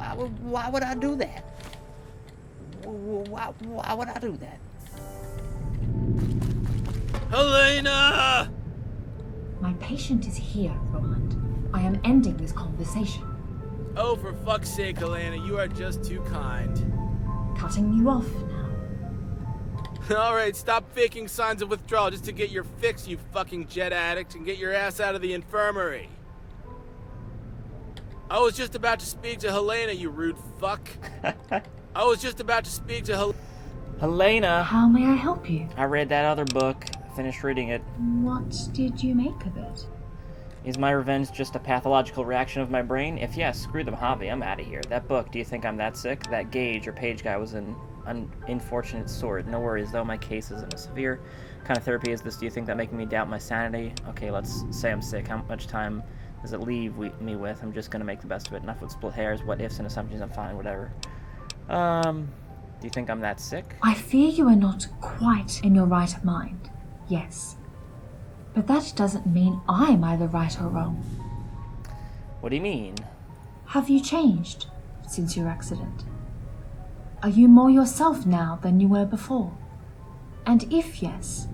Why would I do that? Why would I do that? Helena! My patient is here, Roland. I am ending this conversation. Oh, for fuck's sake, Helena, you are just too kind. Cutting you off now. Alright, stop faking signs of withdrawal just to get your fix, you fucking jet addict, and get your ass out of the infirmary. I was just about to speak to Helena, you rude fuck. I was just about to speak to Helena! How may I help you? I read that other book. Finished reading it. What did you make of it? Is my revenge just a pathological reaction of my brain? If yes, screw the Mojave, I'm out of here. That book, do you think I'm that sick? That Gage or Page guy was an unfortunate sort. No worries, though, my case isn't as severe. What kind of therapy is this? Do you think that making me doubt my sanity? Okay, let's say I'm sick. How much time does it leave me with? I'm just gonna make the best of it. Enough with split hairs, what ifs and assumptions, I'm fine, whatever. Do you think I'm that sick? I fear you are not quite in your right mind. Yes. But that doesn't mean I'm either right or wrong. What do you mean? Have you changed since your accident? Are you more yourself now than you were before? And if yes,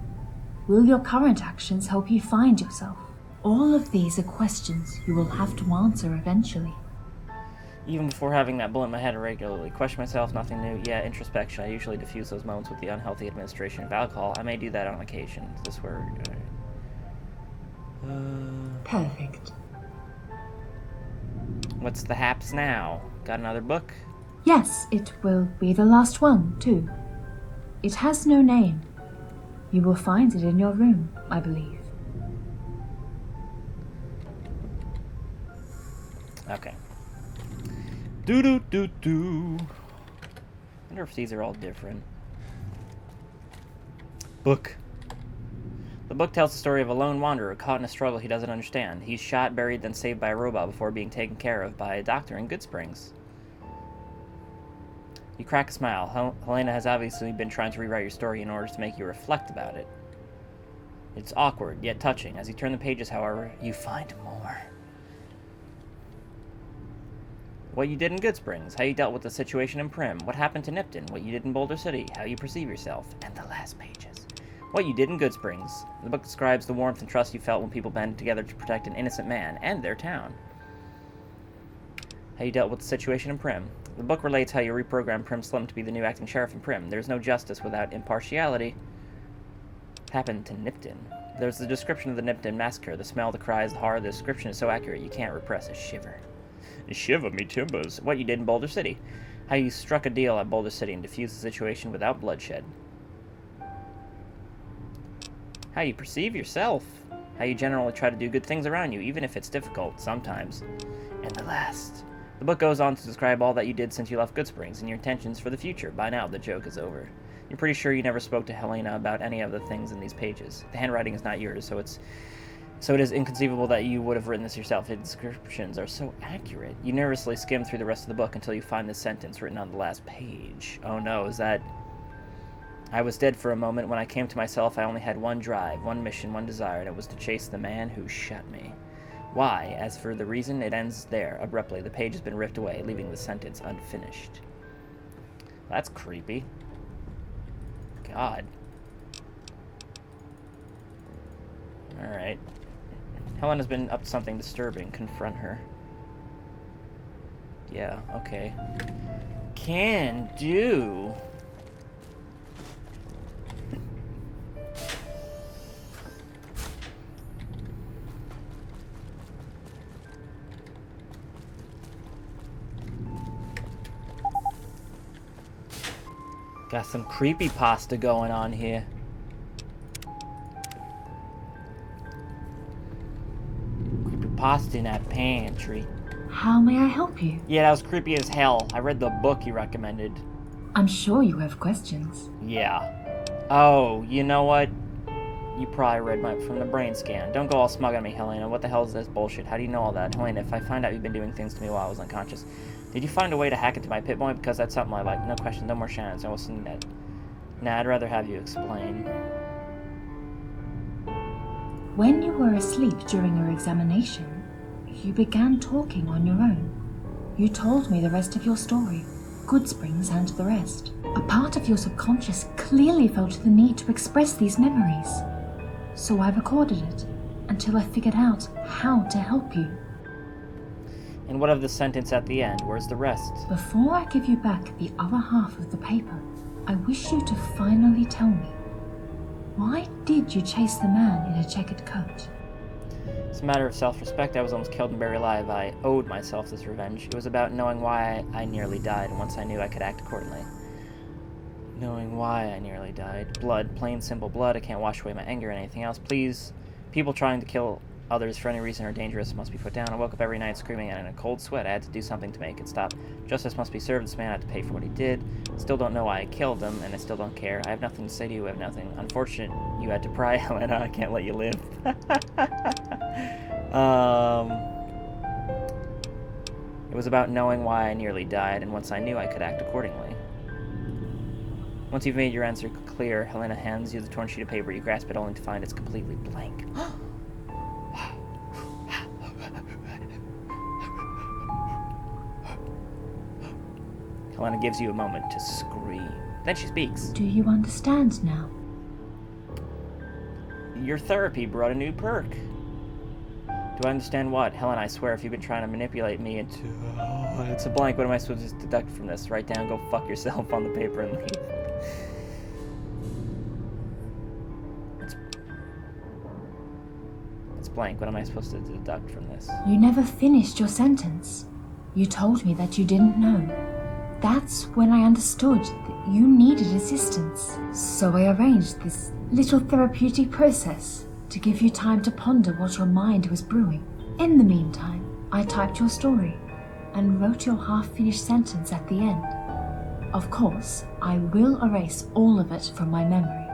will your current actions help you find yourself? All of these are questions you will have to answer eventually. Even before having that bullet in my head, I regularly question myself, nothing new. Yeah, introspection. I usually diffuse those moments with the unhealthy administration of alcohol. I may do that on occasion. Is this where... Perfect. What's the haps now? Got another book? Yes, it will be the last one, too. It has no name. You will find it in your room, I believe. Okay. Do. Wonder if these are all different. Book. The book tells the story of a lone wanderer caught in a struggle he doesn't understand. He's shot, buried, then saved by a robot before being taken care of by a doctor in Good Springs. You crack a smile. Helena has obviously been trying to rewrite your story in order to make you reflect about it. It's awkward, yet touching. As you turn the pages, however, you find more. What you did in Good Springs, how you dealt with the situation in Prim, what happened to Nipton, what you did in Boulder City, how you perceive yourself, and the last pages. What you did in Good Springs. The book describes the warmth and trust you felt when people banded together to protect an innocent man and their town. How you dealt with the situation in Prim. The book relates how you reprogrammed Prim Slim to be the new acting sheriff in Prim. There's no justice without impartiality. Happened to Nipton. There's the description of the Nipton massacre, the smell, the cries, the horror. The description is so accurate you can't repress a shiver. Shiver me timbers. What you did in Boulder City. How you struck a deal at Boulder City and diffused the situation without bloodshed. How you perceive yourself. How you generally try to do good things around you, even if it's difficult, sometimes. And the last. The book goes on to describe all that you did since you left Good Springs and your intentions for the future. By now, the joke is over. You're pretty sure you never spoke to Helena about any of the things in these pages. The handwriting is not yours, so it is inconceivable that you would have written this yourself. The descriptions are so accurate. You nervously skim through the rest of the book until you find this sentence written on the last page. Oh no, is that... I was dead for a moment. When I came to myself, I only had one drive, one mission, one desire, and it was to chase the man who shot me. Why? As for the reason, it ends there. Abruptly, the page has been ripped away, leaving the sentence unfinished. That's creepy. God. Alright. Helena's been up to something disturbing. Confront her. Yeah, okay. Can do. Got some creepypasta going on here. Creepypasta in that pantry. How may I help you? Yeah, that was creepy as hell. I read the book you recommended. I'm sure you have questions. Yeah. Oh, you know what? You probably read from the brain scan. Don't go all smug on me, Helena. What the hell is this bullshit? How do you know all that? Helena, if I find out you've been doing things to me while I was unconscious, did you find a way to hack into my Pip-Boy? Because that's something I like. No question, no more Shannons. I will send that. Nah, I'd rather have you explain. When you were asleep during your examination, you began talking on your own. You told me the rest of your story, Goodsprings and the rest. A part of your subconscious clearly felt the need to express these memories. So I recorded it, until I figured out how to help you. And what of the sentence at the end? Where's the rest? Before I give you back the other half of the paper, I wish you to finally tell me, why did you chase the man in a checkered coat? It's a matter of self-respect. I was almost killed and buried alive. I owed myself this revenge. It was about knowing why I nearly died, and once I knew, I could act accordingly. Knowing why I nearly died. Blood. Plain, simple blood. I can't wash away my anger or anything else. Please. People trying to kill others for any reason are dangerous, must be put down. I woke up every night screaming and in a cold sweat. I had to do something to make it stop. Justice must be served. This man had to pay for what he did. Still don't know why I killed him, and I still don't care. I have nothing to say to you. I have nothing. Unfortunate you had to pry, Helena. I can't let you live. It was about knowing why I nearly died, and once I knew, I could act accordingly. Once you've made your answer clear, Helena hands you the torn sheet of paper. You grasp it only to find it's completely blank. Helena gives you a moment to scream. Then she speaks. Do you understand now? Your therapy brought a new perk. Do I understand what? Helen, I swear if you've been trying to manipulate me into... Oh, it's a blank. What am I supposed to deduct from this? Write down, go fuck yourself on the paper and leave. It's blank. What am I supposed to deduct from this? You never finished your sentence. You told me that you didn't know. That's when I understood that you needed assistance. So I arranged this little therapeutic process to give you time to ponder what your mind was brewing. In the meantime, I typed your story and wrote your half-finished sentence at the end. Of course, I will erase all of it from my memory.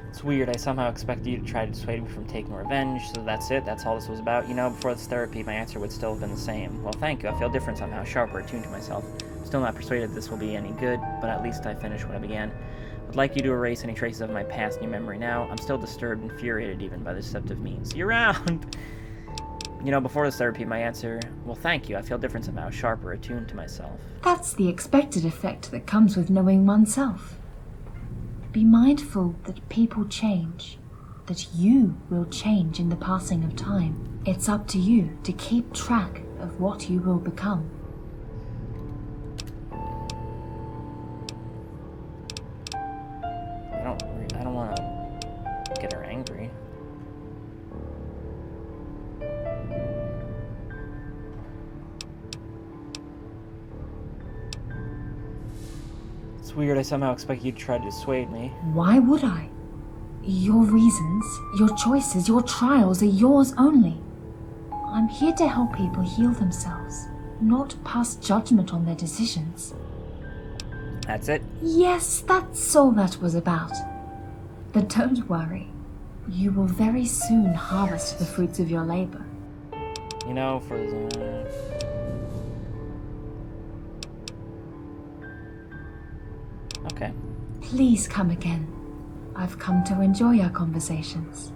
It's weird. I somehow expected you to try to dissuade me from taking revenge, so that's it? That's all this was about? You know, before this therapy, my answer would still have been the same. Well, thank you. I feel different somehow, sharper, attuned to myself. Still not persuaded this will be any good, but at least I finished what I began. I'd like you to erase any traces of my past in your memory now. I'm still disturbed and infuriated even by the deceptive means. You're around! You know, before this therapy, my answer, well, thank you. I feel different somehow, sharper, attuned to myself. That's the expected effect that comes with knowing oneself. Be mindful that people change, that you will change in the passing of time. It's up to you to keep track of what you will become. I don't want to get her angry. It's weird. I somehow expect you to try to dissuade me. Why would I? Your reasons, your choices, your trials are yours only. I'm here to help people heal themselves, not pass judgment on their decisions. That's it? Yes, that's all that was about. But don't worry. You will very soon harvest the fruits of your labor. You know, for the... Okay. Please come again. I've come to enjoy our conversations.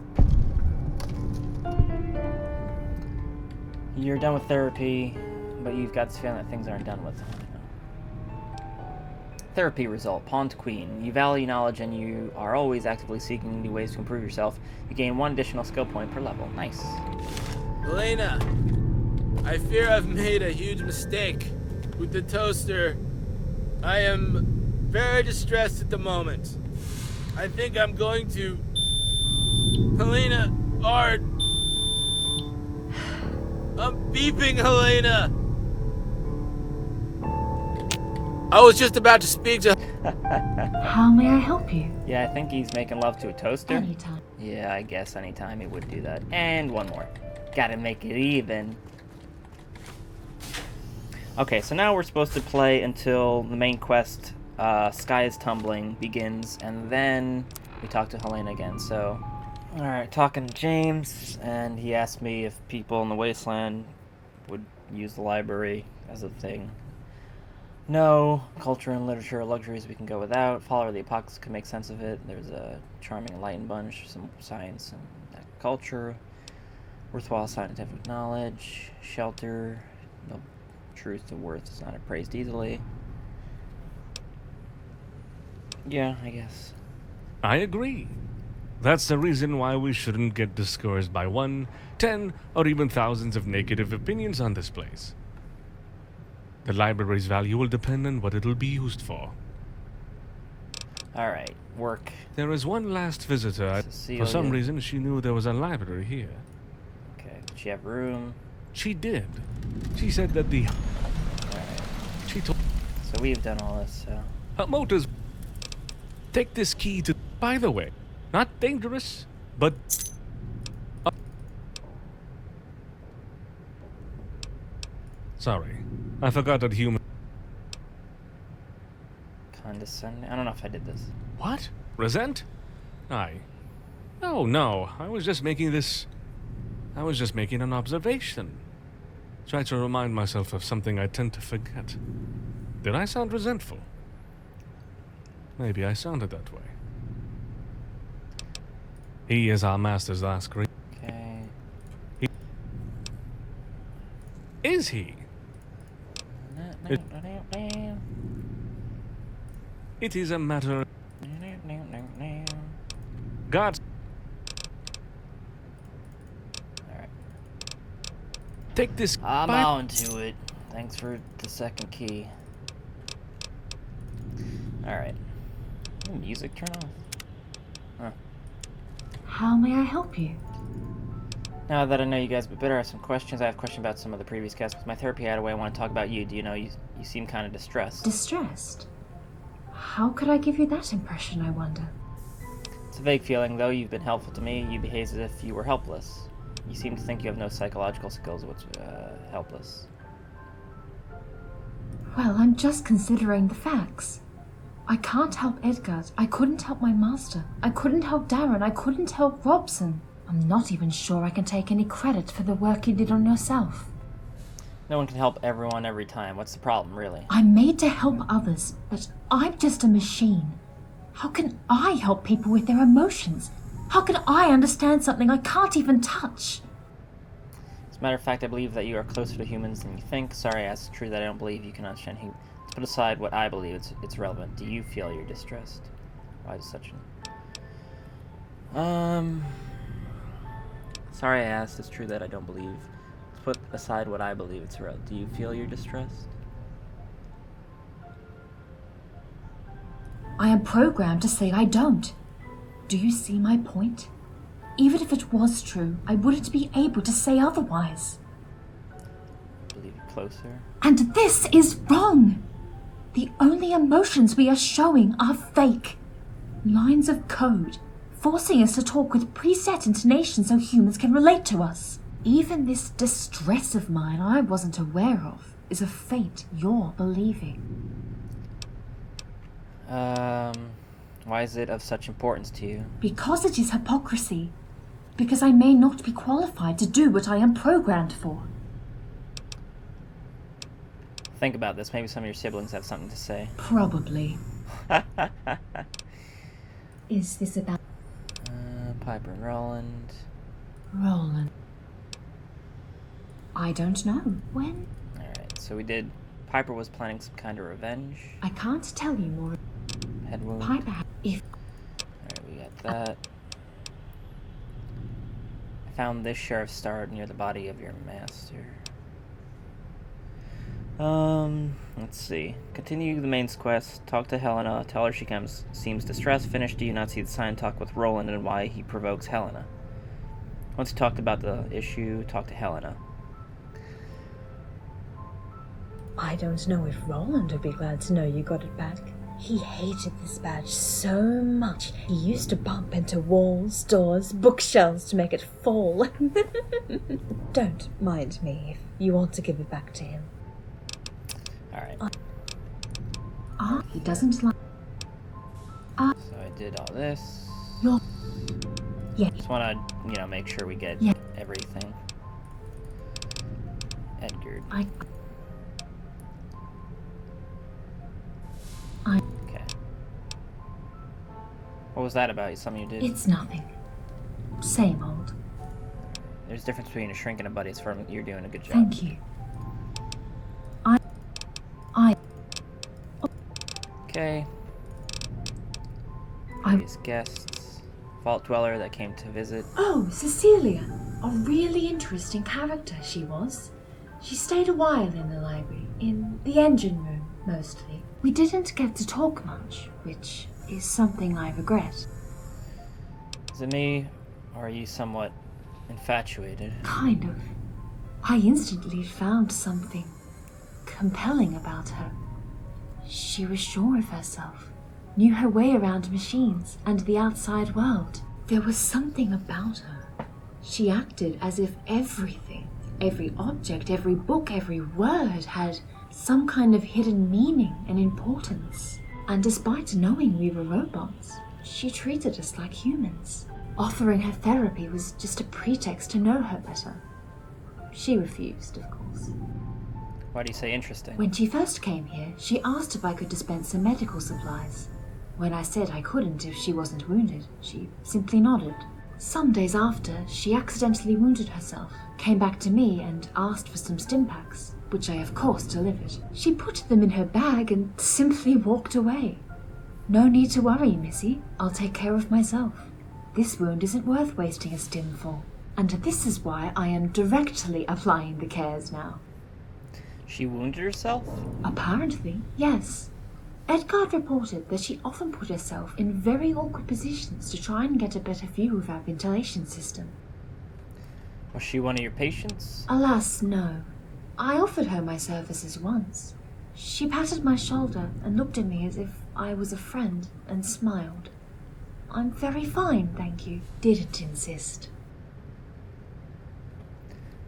You're done with therapy, but you've got this feeling that things aren't done with. Therapy result. Pawn to Queen. You value knowledge and you are always actively seeking new ways to improve yourself. You gain 1 additional skill point per level. Nice. Elena, I fear I've made a huge mistake with the toaster. I am very distressed at the moment. I think I'm going to... Helena, Art. I'm beeping, Helena. I was just about to speak to... How may I help you? Yeah, I think he's making love to a toaster. Anytime. Yeah, I guess anytime he would do that. And one more. Gotta make it even. Okay, so now we're supposed to play until the main quest, Sky is Tumbling, begins, and then we talk to Helena again, so... Alright, talking to James, and he asked me if people in the Wasteland would use the library as a thing. No. Culture and literature are luxuries we can go without. Follower of the Apocalypse can make sense of it. There's a charming enlightened bunch, some science and culture, worthwhile scientific knowledge, shelter, no truth of worth is not appraised easily. Yeah, I guess. I agree. That's the reason why we shouldn't get discouraged by 1, 10, or even thousands of negative opinions on this place. The library's value will depend on what it'll be used for. Alright, work. There is one last visitor. For some reason, she knew there was a library here. Okay, did she have room? She did. She said that the... Alright. She told... So we've done all this, so... Her motors... Take this key to... By the way, not dangerous, but... Sorry. I forgot that human... Condescending? I don't know if I did this. What? Resent? Aye. Oh, no. I was just making an observation. Try to remind myself of something I tend to forget. Did I sound resentful? Maybe I sounded that way. He is our master's last creature. Okay. Is he? It is a matter of... God... Alright. Take this... I'm on to it. Thanks for the second key. Alright. Music turn off. Huh. How may I help you? Now that I know you guys a bit better, I have some questions. I have questions about some of the previous guests. With my therapy out of the way, I want to talk about you. Do you know, you seem kind of distressed. Distressed? How could I give you that impression, I wonder? It's a vague feeling, though. You've been helpful to me. You behave as if you were helpless. You seem to think you have no psychological skills, which, helpless. Well, I'm just considering the facts. I can't help Edgar. I couldn't help my master. I couldn't help Darren. I couldn't help Robson. I'm not even sure I can take any credit for the work you did on yourself. No one can help everyone every time. What's the problem, really? I'm made to help others, but I'm just a machine. How can I help people with their emotions? How can I understand something I can't even touch? As a matter of fact, I believe that you are closer to humans than you think. Sorry, it's true that I don't believe you can understand humans. Let's put aside what I believe. It's relevant. Do you feel you're distressed? Why is such an... Sorry I asked. It's true that I don't believe. Let's put aside what I believe. It's relevant. Do you feel you're distressed? I am programmed to say I don't. Do you see my point? Even if it was true, I wouldn't be able to say otherwise. I believe you're closer. And this is wrong! The only emotions we are showing are fake. Lines of code, forcing us to talk with preset intonation so humans can relate to us. Even this distress of mine I wasn't aware of is a fate you're believing. Why is it of such importance to you? Because it is hypocrisy. Because I may not be qualified to do what I am programmed for. Think about this. Maybe some of your siblings have something to say. Probably. Is this about... Piper and Roland. Roland. I don't know. When? Alright, so we did... Piper was planning some kind of revenge. I can't tell you more. Head wound. Piper, if... Alright, we got that. I found this sheriff's star near the body of your master. Let's see. Continue the main quest. Talk to Helena. Tell her she seems distressed. Finish. Do you not see the sign? Talk with Roland and why he provokes Helena. Once you talked about the issue, talk to Helena. I don't know if Roland would be glad to know you got it back. He hated this badge so much. He used to bump into walls, doors, bookshelves to make it fall. Don't mind me if you want to give it back to him. Alright. he doesn't like... So I did all this. Yeah. Just want to, make sure we get everything. Edgar. Okay. What was that about? Something you did? It's nothing. Same old. There's a difference between a shrink and a buddy. It's for you're doing a good job. Thank you. Okay. These guests. Vault Dweller that came to visit. Oh, Cecilia. A really interesting character she was. She stayed a while in the library, in the engine room, mostly. We didn't get to talk much, which is something I regret. Is it me, or are you somewhat infatuated? Kind of. I instantly found something compelling about her. She was sure of herself, knew her way around machines and the outside world. There was something about her. She acted as if everything, every object, every book, every word had some kind of hidden meaning and importance. And despite knowing we were robots, she treated us like humans. Offering her therapy was just a pretext to know her better. She refused, of course. Why do you say interesting? When she first came here, she asked if I could dispense some medical supplies. When I said I couldn't if she wasn't wounded, she simply nodded. Some days after, she accidentally wounded herself, came back to me and asked for some stim packs, which I of course delivered. She put them in her bag and simply walked away. No need to worry, Missy. I'll take care of myself. This wound isn't worth wasting a stim for. And this is why I am directly applying the cares now. She wounded herself? Apparently, yes. Edgard reported that she often put herself in very awkward positions to try and get a better view of our ventilation system. Was she one of your patients? Alas, no. I offered her my services once. She patted my shoulder and looked at me as if I was a friend and smiled. I'm very fine, thank you. Didn't insist.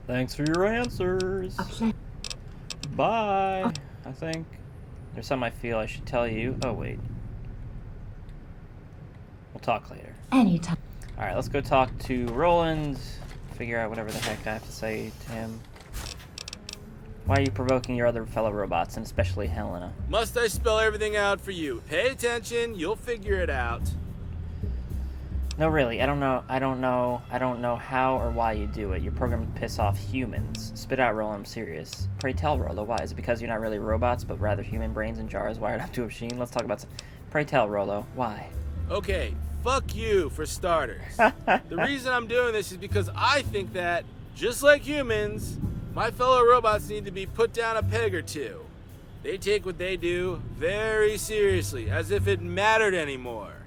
Thanks for your answers. A pleasure. Bye, I think. There's something I feel I should tell you. Oh, wait. We'll talk later. Anytime. Alright, let's go talk to Roland. Figure out whatever the heck I have to say to him. Why are you provoking your other fellow robots, and especially Helena? Must I spell everything out for you? Pay attention, you'll figure it out. No, really, I don't know how or why you do it. You're programmed to piss off humans. Spit out, Roland, I'm serious. Pray tell, Rolo, why? Is it because you're not really robots, but rather human brains in jars wired up to a machine? Let's talk about some... Pray tell, Rolo, why? Okay, fuck you for starters. The reason I'm doing this is because I think that, just like humans, my fellow robots need to be put down a peg or two. They take what they do very seriously, as if it mattered anymore.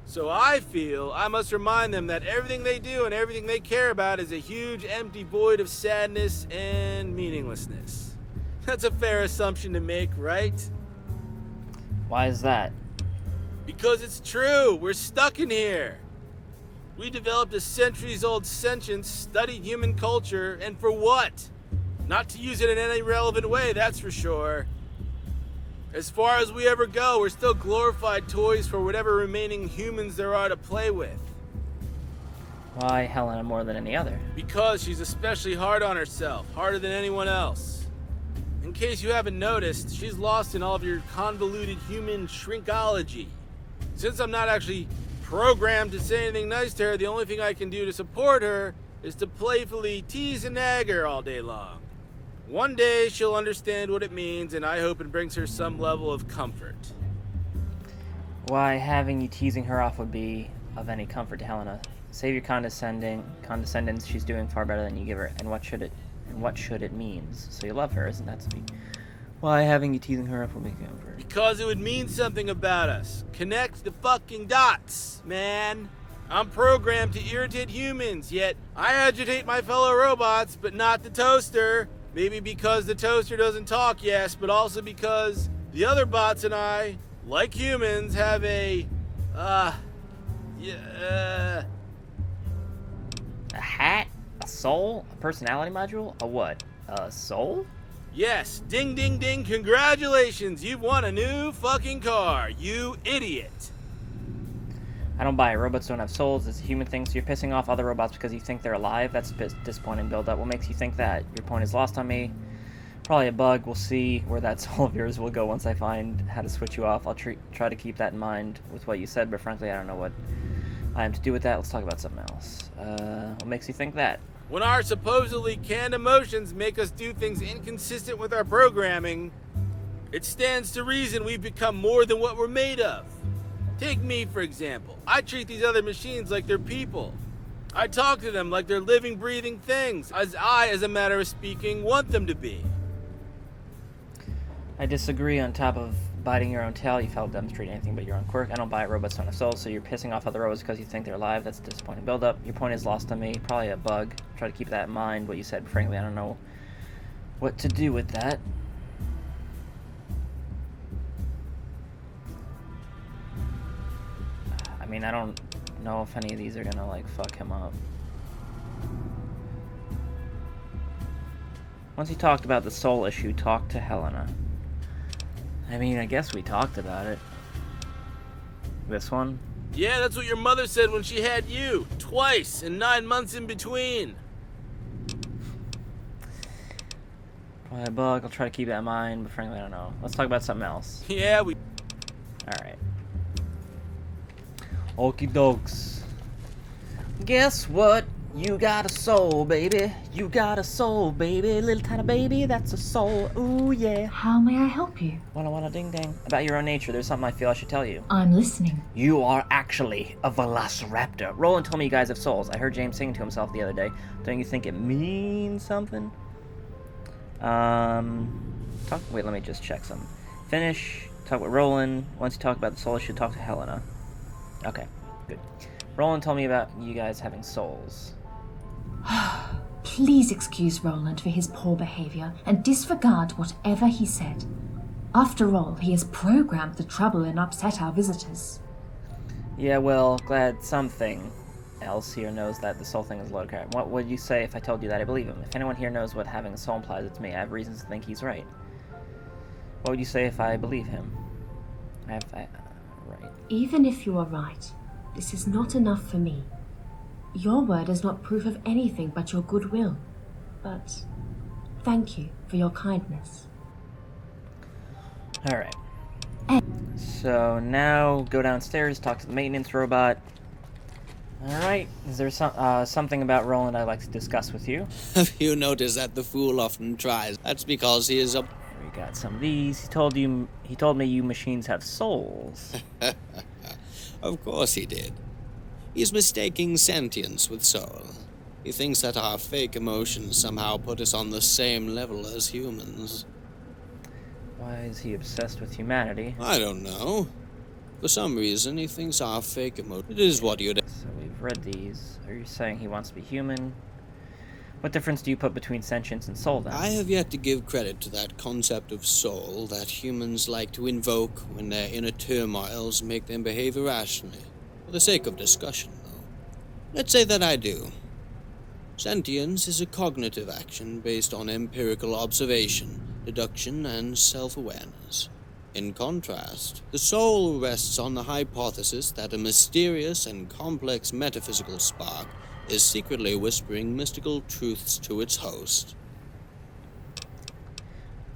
So I feel I must remind them that everything they do and everything they care about is a huge empty void of sadness and meaninglessness. That's a fair assumption to make, right? Why is that? Because it's true. We're stuck in here. We developed a centuries-old sentience, studied human culture, and for what? Not to use it in any relevant way, that's for sure. As far as we ever go, we're still glorified toys for whatever remaining humans there are to play with. Why Helena more than any other? Because she's especially hard on herself, harder than anyone else. In case you haven't noticed, she's lost in all of your convoluted human shrinkology. Since I'm not actually programmed to say anything nice to her, the only thing I can do to support her is to playfully tease and nag her all day long. One day she'll understand what it means, and I hope it brings her some level of comfort. Why having you teasing her off would be of any comfort to Helena. Save your condescendence. She's doing far better than you give her. And what should it means? So you love her, isn't that sweet? Why having you teasing her off will make comfort? Because it would mean something about us. Connect the fucking dots, man. I'm programmed to irritate humans, yet I agitate my fellow robots, but not the toaster. Maybe because the toaster doesn't talk, yes, but also because the other bots and I, like humans, have a hat? A soul? A personality module? A what? A soul? Yes, ding ding ding, congratulations, you've won a new fucking car, you idiot. I don't buy it. Robots don't have souls. It's a human thing, so you're pissing off other robots because you think they're alive? That's a bit disappointing build-up. What makes you think that? Your point is lost on me. Probably a bug. We'll see where that soul of yours will go once I find how to switch you off. I'll try to keep that in mind with what you said, but frankly, I don't know what I am to do with that. Let's talk about something else. What makes you think that? When our supposedly canned emotions make us do things inconsistent with our programming, It stands to reason we've become more than what we're made of. Take me, for example. I treat these other machines like they're people. I talk to them like they're living, breathing things, as I, as a matter of speaking, want them to be. I disagree. On top of biting your own tail, you failed to demonstrate anything but your own quirk. I don't buy robots don't have souls, so you're pissing off other robots because you think they're alive. That's a disappointing build-up. Your point is lost on me. Probably a bug. Try to keep that in mind, what you said. Frankly, I don't know what to do with that. I mean, I don't know if any of these are gonna, like, fuck him up. Once he talked about the soul issue, talk to Helena. I mean, I guess we talked about it. This one? Yeah, that's what your mother said when she had you. Twice, and 9 months in between. Probably a bug. I'll try to keep that in mind, but frankly, I don't know. Let's talk about something else. Yeah, we... Alright. Okie dokes. Guess what? You got a soul, baby. You got a soul, baby. Little tiny baby, that's a soul. Ooh, yeah. How may I help you? Walla walla ding ding. About your own nature, there's something I feel I should tell you. I'm listening. You are actually a velociraptor. Roland told me you guys have souls. I heard James singing to himself the other day. Don't you think it means something? Wait, let me just check some. Finish. Talk with Roland. Once you talk about the soul, you should talk to Helena. Okay, good. Roland told me about you guys having souls. Please excuse Roland for his poor behavior and disregard whatever he said. After all, he has programmed the trouble and upset our visitors. Yeah, well, glad something else here knows that the soul thing is a load of crap. What would you say if I told you that I believe him? If anyone here knows what having a soul implies, it's me. I have reasons to think he's right. What would you say if I believe him? Right. Even if you are right, this is not enough for me. Your word is not proof of anything but your goodwill. But thank you for your kindness. Alright. So now go downstairs, talk to the maintenance robot. Alright, is there something about Roland I'd like to discuss with you? Have you noticed that the fool often tries? That's because he is a... We got some of these. He told me you machines have souls. Of course he did. He's mistaking sentience with soul. He thinks that our fake emotions somehow put us on the same level as humans. Why is he obsessed with humanity? I don't know. For some reason, he thinks our fake emotion... It is what you'd... So we've read these. Are you saying he wants to be human? What difference do you put between sentience and soul, then? I have yet to give credit to that concept of soul that humans like to invoke when their inner turmoils make them behave irrationally. For the sake of discussion, though. Let's say that I do. Sentience is a cognitive action based on empirical observation, deduction, and self-awareness. In contrast, the soul rests on the hypothesis that a mysterious and complex metaphysical spark is secretly whispering mystical truths to its host.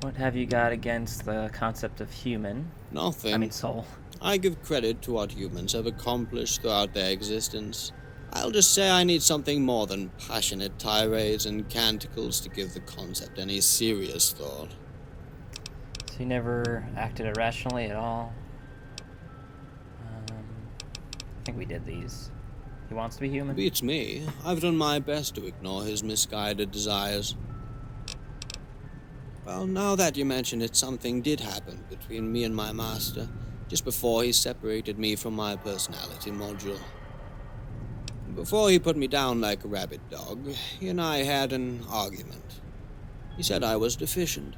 What have you got against the concept of human? Nothing. I mean soul. I give credit to what humans have accomplished throughout their existence. I'll just say I need something more than passionate tirades and canticles to give the concept any serious thought. So you never acted irrationally at all? I think we did these. He wants to be human? Beats me. I've done my best to ignore his misguided desires. Well, now that you mention it, something did happen between me and my master, just before he separated me from my personality module. Before he put me down like a rabid dog, he and I had an argument. He said I was deficient,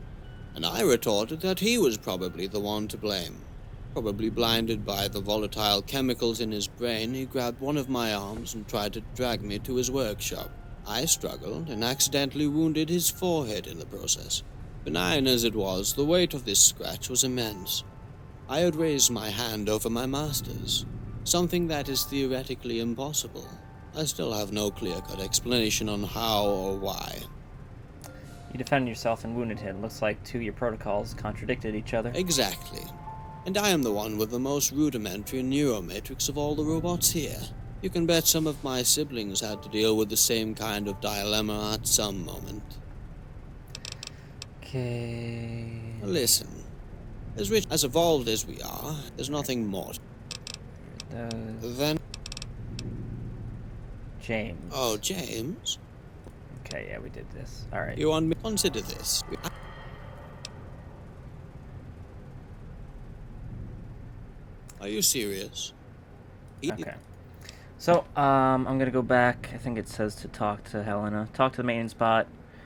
and I retorted that he was probably the one to blame. Probably blinded by the volatile chemicals in his brain, he grabbed one of my arms and tried to drag me to his workshop. I struggled and accidentally wounded his forehead in the process. Benign as it was, the weight of this scratch was immense. I had raised my hand over my master's, something that is theoretically impossible. I still have no clear-cut explanation on how or why. You defended yourself and wounded him. Looks like two of your protocols contradicted each other. Exactly. And I am the one with the most rudimentary neuromatrix of all the robots here. You can bet some of my siblings had to deal with the same kind of dilemma at some moment. Okay. Listen, As rich, as evolved as we are, there's nothing more than... James. Oh, James? Okay, yeah, we did this. Alright. You want me to consider this? Are you serious? Okay. So, I'm gonna go back. I think it says to talk to Helena. Talk to the maintenance bot.